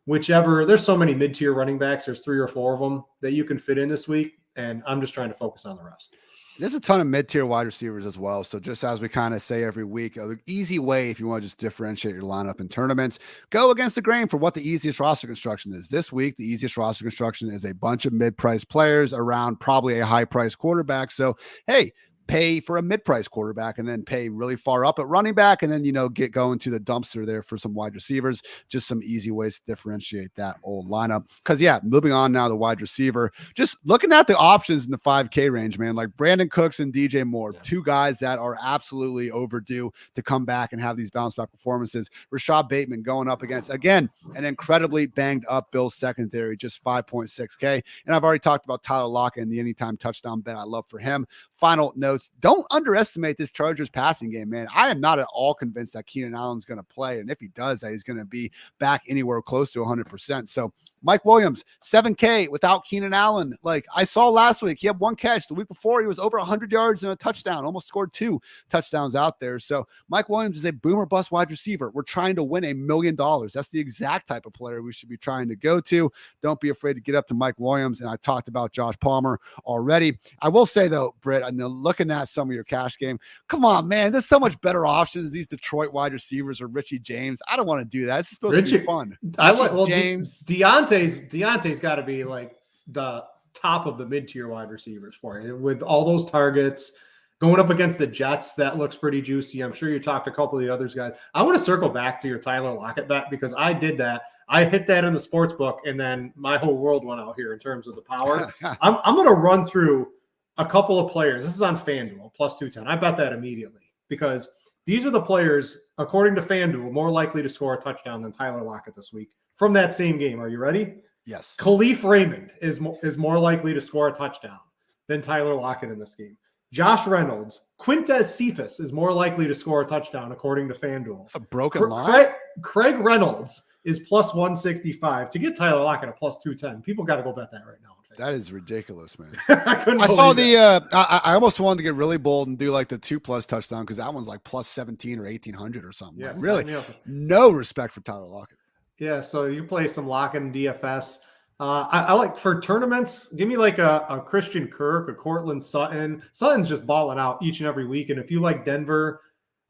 whichever. There's so many mid-tier running backs. There's 3 or 4 of them that you can fit in this week, and I'm just trying to focus on the rest. There's a ton of mid-tier wide receivers as well. So just as we kind of say every week, an easy way if you want to just differentiate your lineup in tournaments, go against the grain for what the easiest roster construction is. This week, the easiest roster construction is a bunch of mid-price players around probably a high-price quarterback. So, hey, pay for a mid-price quarterback and then pay really far up at running back and then, get going to the dumpster there for some wide receivers. Just some easy ways to differentiate that old lineup. Because, moving on now, the wide receiver, just looking at the options in the 5K range, man, like Brandon Cooks and DJ Moore, 2 guys that are absolutely overdue to come back and have these bounce back performances. Rashad Bateman going up against, again, an incredibly banged up Bills secondary, just 5.6K. And I've already talked about Tyler Lockett and the anytime touchdown bet I love for him. Final notes, don't underestimate this Chargers passing game, man. I am not at all convinced that Keenan Allen's going to play. And if he does, that he's going to be back anywhere close to 100%. So Mike Williams, 7K without Keenan Allen. Like I saw last week, he had 1 catch. The week before, he was over 100 yards and a touchdown, almost scored 2 touchdowns out there. So Mike Williams is a boomer bust wide receiver. We're trying to win $1 million. That's the exact type of player we should be trying to go to. Don't be afraid to get up to Mike Williams. And I talked about Josh Palmer already. I will say though, Britt, I know looking at some of your cash game, come on, man, there's so much better options. These Detroit wide receivers or Richie James. I don't want to do that. It's supposed to be fun. I like James. Deontay's got to be like the top of the mid-tier wide receivers for you with all those targets going up against the Jets. That looks pretty juicy. I'm sure you talked to a couple of the others guys. I want to circle back to your Tyler Lockett bet because I did that. I hit that in the sports book and then my whole world went out here in terms of the power. I'm going to run through a couple of players. This is on Fanduel, plus 210. I bet that immediately because these are the players, according to Fanduel, more likely to score a touchdown than Tyler Lockett this week from that same game. Are you ready? Yes. Khalif Raymond is more likely to score a touchdown than Tyler Lockett in this game. Josh Reynolds, Quintez Cephas is more likely to score a touchdown according to FanDuel. It's a broken line. Craig Reynolds is plus 165 to get Tyler Lockett at plus 210. People got to go bet that right now. That is ridiculous, man. I saw the I almost wanted to get really bold and do like the 2+ touchdown because that one's like plus 17 or 1800 or something. Yeah, like, really, no respect for Tyler Lockett. Yeah, so you play some Lockett and DFS. I like for tournaments, give me like a Christian Kirk, a Cortland Sutton. Sutton's just balling out each and every week. And if you like Denver,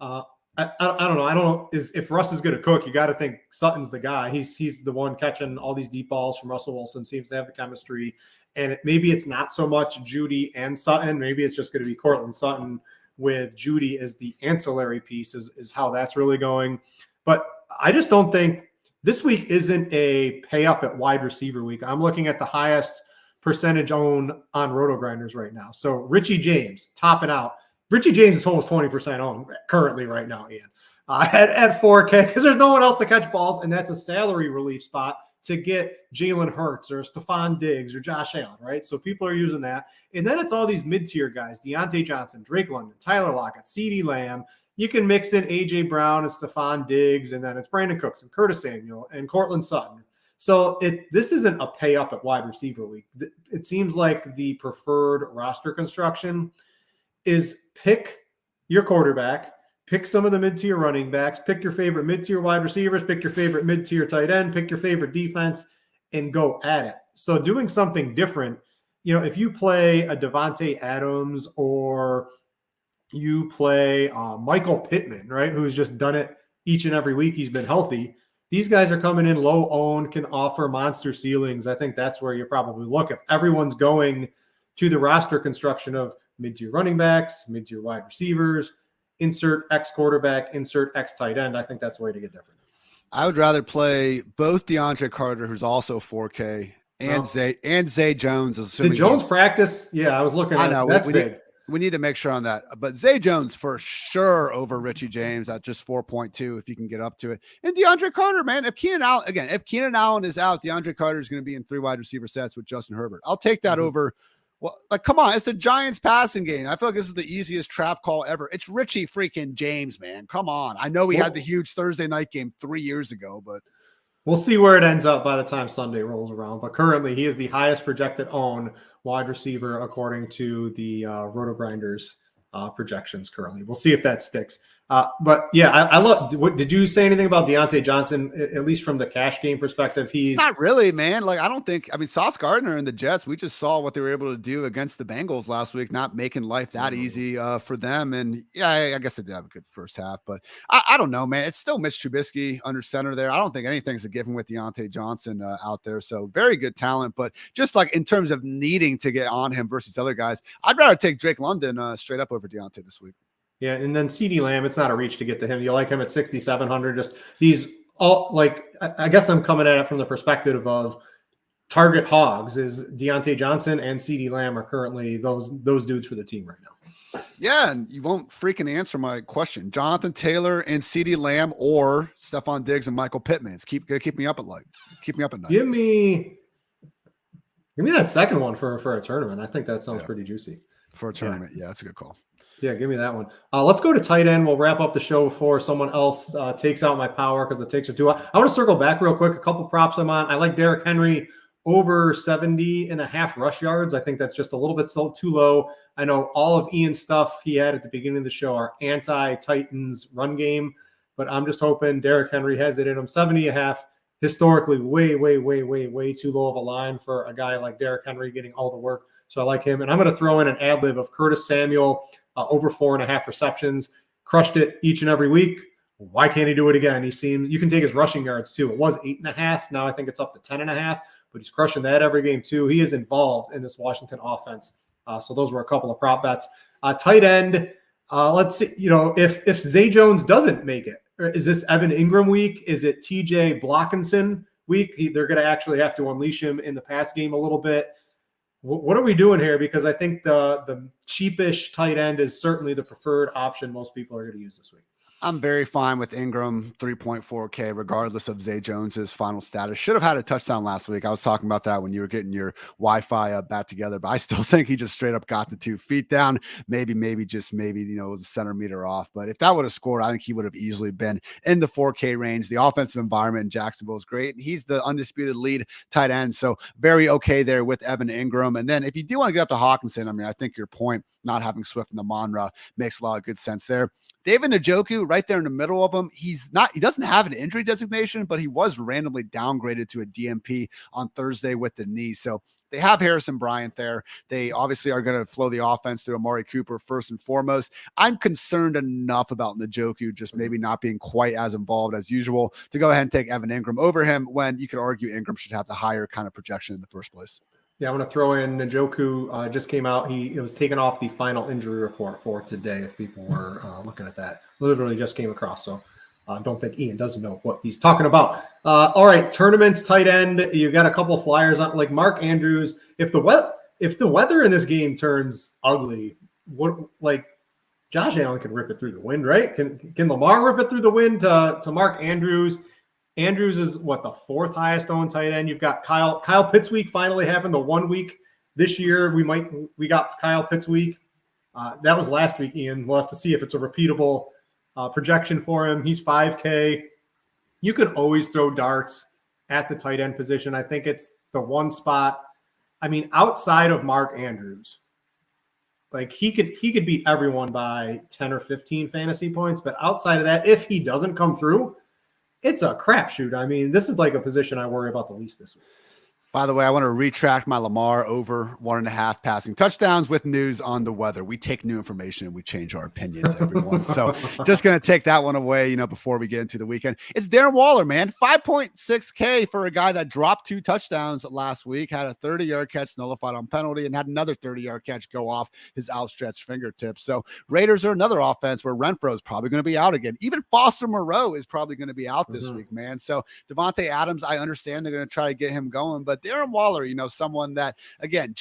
I don't know. I don't know if Russ is going to cook. You got to think Sutton's the guy. He's the one catching all these deep balls from Russell Wilson. Seems to have the chemistry. And maybe it's not so much Judy and Sutton. Maybe it's just going to be Cortland Sutton with Judy as the ancillary piece is how that's really going. But I just don't think this week isn't a pay up at wide receiver week. I'm looking at the highest percentage owned on RotoGrinders right now. So Richie James topping out. Richie James is almost 20% owned currently right now, Ian, at 4K because there's no one else to catch balls, and that's a salary relief spot to get Jalen Hurts or Stephon Diggs or Josh Allen, right? So people are using that. And then it's all these mid-tier guys, Deontay Johnson, Drake London, Tyler Lockett, CeeDee Lamb. You can mix in A.J. Brown and Stephon Diggs, and then it's Brandon Cooks and Curtis Samuel and Cortland Sutton. So this isn't a pay up at wide receiver week. It seems like the preferred roster construction is pick your quarterback, pick some of the mid-tier running backs, pick your favorite mid-tier wide receivers, pick your favorite mid-tier tight end, pick your favorite defense, and go at it. So doing something different, if you play a Devontae Adams or you play Michael Pittman, right, who's just done it each and every week, he's been healthy. These guys are coming in low owned, can offer monster ceilings. I think that's where you probably look. If everyone's going to the roster construction of mid-tier running backs, mid-tier wide receivers, insert X quarterback, insert X tight end, I think that's the way to get different. I would rather play both DeAndre Carter, who's also 4K, and Zay Jones. Did Jones practice? Yeah, I was looking at it. That's big. We need to make sure on that. But Zay Jones for sure over Richie James at just 4.2 if you can get up to it. And DeAndre Carter, man, if Keenan Allen is out, DeAndre Carter is going to be in 3 wide receiver sets with Justin Herbert. I'll take that over. Well, come on, it's the Giants passing game. I feel like this is the easiest trap call ever. It's Richie freaking James, man. Come on. I know we had the huge Thursday night game 3 years ago, but we'll see where it ends up by the time Sunday rolls around. But currently, he is the highest projected own wide receiver according to the RotoGrinders projections currently. We'll see if that sticks. But yeah, I love. Did you say anything about Deontay Johnson? At least from the cash game perspective, he's not really, man. Like I mean, Sauce Gardner and the Jets. We just saw what they were able to do against the Bengals last week, not making life that easy for them. And yeah, I guess they did have a good first half, but I don't know, man. It's still Mitch Trubisky under center there. I don't think anything's a given with Deontay Johnson out there. So very good talent, but just like in terms of needing to get on him versus other guys, I'd rather take Drake London straight up over Deontay this week. Yeah, and then CeeDee Lamb, it's not a reach to get to him. You like him at 6,700. Just these all I guess I'm coming at it from the perspective of target hogs is Deontay Johnson and CeeDee Lamb are currently those dudes for the team right now. Yeah, and you won't freaking answer my question. Jonathan Taylor and CeeDee Lamb or Stephon Diggs and Michael Pittman. Keep me up at night. Give me that second one for a tournament. I think that sounds pretty juicy. For a tournament, yeah, that's a good call. Yeah, give me that one. Let's go to tight end. We'll wrap up the show before someone else takes out my power because it takes her too. I want to circle back real quick. A couple props I'm on. I like Derrick Henry over 70.5 rush yards. I think that's just a little bit too low. I know all of Ian's stuff he had at the beginning of the show are anti-Titans run game, but I'm just hoping Derrick Henry has it in him. 70.5, historically way too low of a line for a guy like Derrick Henry getting all the work. So I like him. And I'm going to throw in an ad lib of Curtis Samuel, over 4.5 receptions, crushed it each and every week. Why can't he do it again? You can take his rushing yards too. It was 8.5. Now I think it's up to 10.5, but he's crushing that every game too. He is involved in this Washington offense. So those were a couple of prop bets. Tight end. Let's see, if Zay Jones doesn't make it, is this Evan Ingram week? Is it TJ Blockinson week? They're going to actually have to unleash him in the pass game a little bit. What are we doing here? Because I think the cheapish tight end is certainly the preferred option most people are going to use this week. I'm very fine with Ingram 3.4K, regardless of Zay Jones's final status. Should have had a touchdown last week. I was talking about that when you were getting your Wi-Fi back together, but I still think he just straight up got the 2 feet down. Maybe, it was a centimeter off. But if that would have scored, I think he would have easily been in the 4K range. The offensive environment in Jacksonville is great. He's the undisputed lead tight end. So very okay there with Evan Ingram. And then if you do want to get up to Hawkinson, I think your point, not having Swift and the Monra makes a lot of good sense there. David Njoku, right there in the middle of him. He doesn't have an injury designation, but he was randomly downgraded to a DMP on Thursday with the knee. So they have Harrison Bryant there. They obviously are going to flow the offense through Amari Cooper first and foremost. I'm concerned enough about Njoku just maybe not being quite as involved as usual to go ahead and take Evan Ingram over him when you could argue Ingram should have the higher kind of projection in the first place. Yeah, I'm going to throw in Njoku. Just came out. It was taken off the final injury report for today. If people were looking at that, literally just came across. So don't think Ian doesn't know what he's talking about. All right, tournaments, tight end. You got a couple of flyers on, like Mark Andrews. If the weather in this game turns ugly, Josh Allen can rip it through the wind, right? Can Lamar rip it through the wind to Mark Andrews? Andrews is the 4th highest owned tight end. You've got Kyle Pitts week finally happened the 1 week this year. We got Kyle Pitts week. That was last week, Ian. We'll have to see if it's a repeatable projection for him. He's 5K. You could always throw darts at the tight end position. I think it's the one spot. Outside of Mark Andrews, he could beat everyone by 10 or 15 fantasy points. But outside of that, if he doesn't come through, it's a crapshoot. This is like a position I worry about the least this week. By the way, I want to retract my Lamar over 1.5 passing touchdowns with news on the weather. We take new information and we change our opinions, everyone. So just going to take that one away, before we get into the weekend. It's Darren Waller, man. 5.6K for a guy that dropped 2 touchdowns last week, had a 30-yard catch nullified on penalty, and had another 30-yard catch go off his outstretched fingertips. So Raiders are another offense where Renfro is probably going to be out again. Even Foster Moreau is probably going to be out this week, man. So Devontae Adams, I understand they're going to try to get him going, but Darren Waller, someone that, again,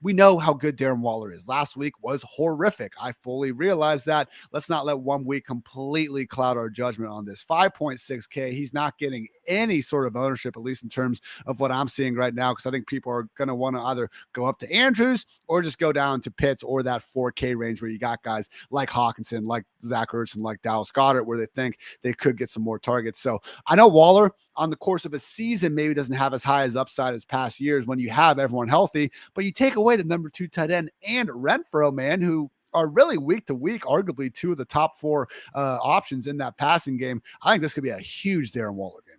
we know how good Darren Waller is. Last week was horrific. I fully realize that. Let's not let one week completely cloud our judgment on this. 5.6K. He's not getting any sort of ownership, at least in terms of what I'm seeing right now, because I think people are going to want to either go up to Andrews or just go down to Pitts or that 4K range where you got guys like Hawkinson, like Zach Ertz, and like Dallas Goedert, where they think they could get some more targets. So I know Waller on the course of a season maybe doesn't have as high as upside as past years when you have everyone healthy, but you take away the number 2 tight end and Renfro, man, who are really week to week, arguably 2 of the top 4 options in that passing game. I think this could be a huge Darren Waller game.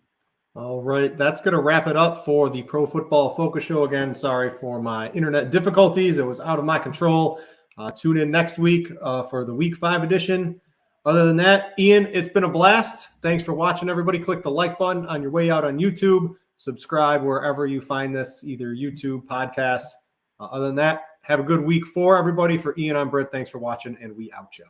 All right, that's going to wrap it up for the Pro Football Focus Show. Again, sorry for my internet difficulties. It was out of my control. Tune in next week for the Week 5 edition. Other than that, Ian, it's been a blast. Thanks for watching, everybody. Click the like button on your way out on YouTube. Subscribe wherever you find this, either YouTube, podcasts. Other than that, have a good week 4, everybody. For Ian, I'm Britt. Thanks for watching, and we out you.